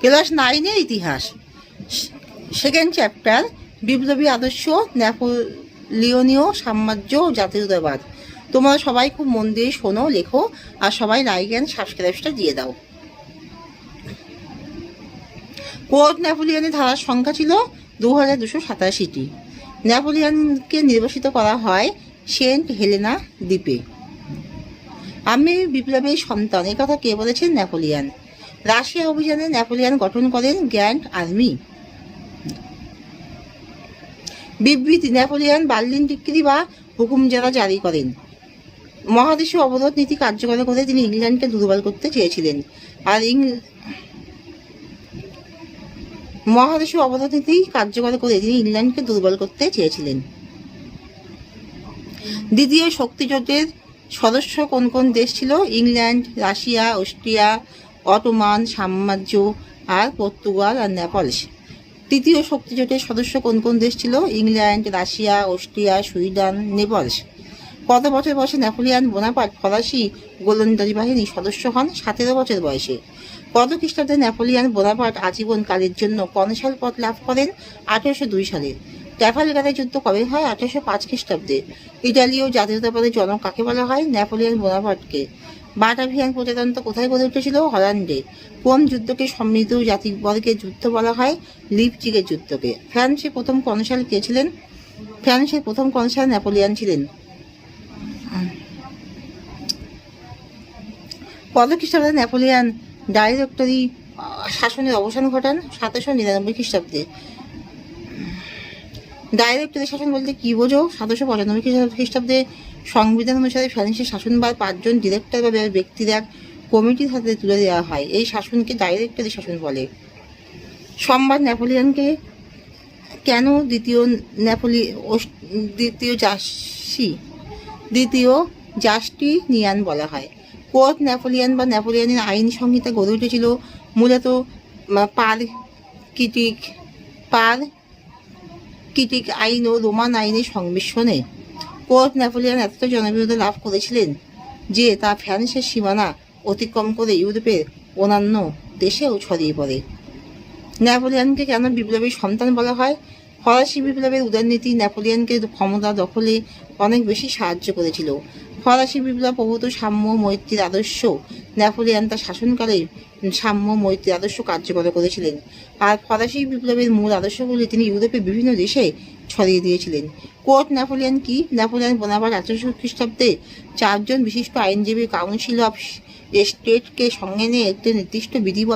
Class 9-এর ইতিহাস, second chapter, বিপ্লবী আদর্শ, নেপোলিয়নীয় সাম্রাজ্য, জাতীয়তাবাদ। তোমরা সবাই খুব মন দিয়ে শোনো, লেখো, আর সবাই লাইক অ্যান্ড সাবস্ক্রাইবটা দিয়ে দাও। কোর্ট নেপোলিয়নের ধারার সংখ্যা ছিল 2287টি। নেপোলিয়নকে নির্বাসিত করা হয় সেন্ট হেলেনা দ্বীপে। আমি বিপ্লবের সন্তান, এ কথা কে বলেছেন? নেপোলিয়ন। রাশিয়া অভিযানে নেপোলিয়ন গঠন করেন গ্র্যান্ড আর্মি। বিবৃতি, নেপোলিয়ন বার্লিন ডিক্রি বা হুকুমজারা জারি করেন। মহাদেশীয় অবরোধ নীতি কার্যকর করে তিনি ইংল্যান্ডকে দুর্বল করতে চেয়েছিলেন। আর মহাদেশীয় অবরোধ নীতি কার্যকর করে তিনি ইংল্যান্ডকে দুর্বল করতে চেয়েছিলেন। দ্বিতীয় শক্তিজোটের সদস্য কোন কোন দেশ ছিল? ইংল্যান্ড, রাশিয়া, অস্ট্রিয়া, অটোমান সাম্রাজ্য, আর পর্তুগাল আর নেপালস। তৃতীয় শক্তিজোটের সদস্য কোন কোন দেশ ছিল? England, Russia, Austria, Sweden, Naples. কত বছর বয়সে নেপোলিয়ন বোনাপার্ট ফরাসি গোলন্দাজি বাহিনীর সদস্য হন? 17 বছর বয়সে। কত খ্রিস্টাব্দে নেপোলিয়ন বোনাপার্ট আজীবন কালের জন্য কনসাল পদ লাভ করেন? 1802 সালে। ট্রাফালগারের যুদ্ধ কবে হয়? 1805 খ্রিস্টাব্দে। ইটালীয় জাতীয়তাবাদের জনক কাকে বলা হয়? নেপোলিয়ন বোনাপার্টকে। বাটাভিয়ান প্রজাতন্ত্র কোথায় গড়ে উঠেছিল? হল্যান্ডে। কোন যুদ্ধকে সমৃদ্ধ জাতিবর্গের যুদ্ধ বলা হয়? লিপজিগের যুদ্ধকে। ফ্রান্সের প্রথম কনসাল কে ছিলেন? ফ্রান্সের প্রথম কনসাল নেপোলিয়ন ছিলেন। কত খ্রিস্টাব্দে নেপোলিয়ন ডাইরেক্টরি শাসনের অবসান ঘটান? 1799 খ্রিস্টাব্দে। ডাইরেক্টরি শাসন বলতে কি বোঝো? 1795 খ্রিস্টাব্দে সংবিধান অনুসারে ফ্রান্সের শাসনভার 5 জন ডিরেক্টর বা ব্যক্তির এক কমিটির হাতে তুলে দেওয়া হয়। এই শাসনকে ডাইরেক্টরি শাসন বলে। সোমবার নেপোলিয়নকে কেন দ্বিতীয় জাস্টিনিয়ান বলা হয়? কোর্ট নেপোলিয়ন বা নেপোলিয়নের আইন সংহিতা গড়ে উঠেছিল মূলত পারকিটিক আইন ও রোমান আইনের সংমিশ্রণে। কোর্ট নেপোলিয়ন এতটা জনপ্রিয়তা লাভ করেছিলেন যে তা ফ্রান্সের সীমানা অতিক্রম করে ইউরোপের অন্যান্য দেশেও ছড়িয়ে পড়ে। নেপোলিয়নকে কেন বিপ্লবীর সন্তান বলা হয়? ফরাসি বিপ্লবের উদারনীতি নেপোলিয়নকে ক্ষমতা দখলে অনেক বেশি সাহায্য করেছিল। ফরাসি বিপ্লব প্রভূত সাম্য মৈত্রীর আদর্শ। নেপোলিয়ন তার শাসনকালে সাম্য মৈত্রীর আদর্শ কার্যকর করেছিলেন। আর ফরাসি বিপ্লবের মূল আদর্শগুলি তিনি ইউরোপের বিভিন্ন দেশে ছড়িয়ে দিয়েছিলেন। কোর্ট নেপোলিয়ন কি? নেপোলিয়ন বোনাপার্ট 1800 খ্রিস্টাব্দে 4 জন বিশিষ্ট আইনজীবী কাউন্সিল অফ স্টেটকে সঙ্গে নিয়ে একটি নির্দিষ্ট বিধিবদ্ধ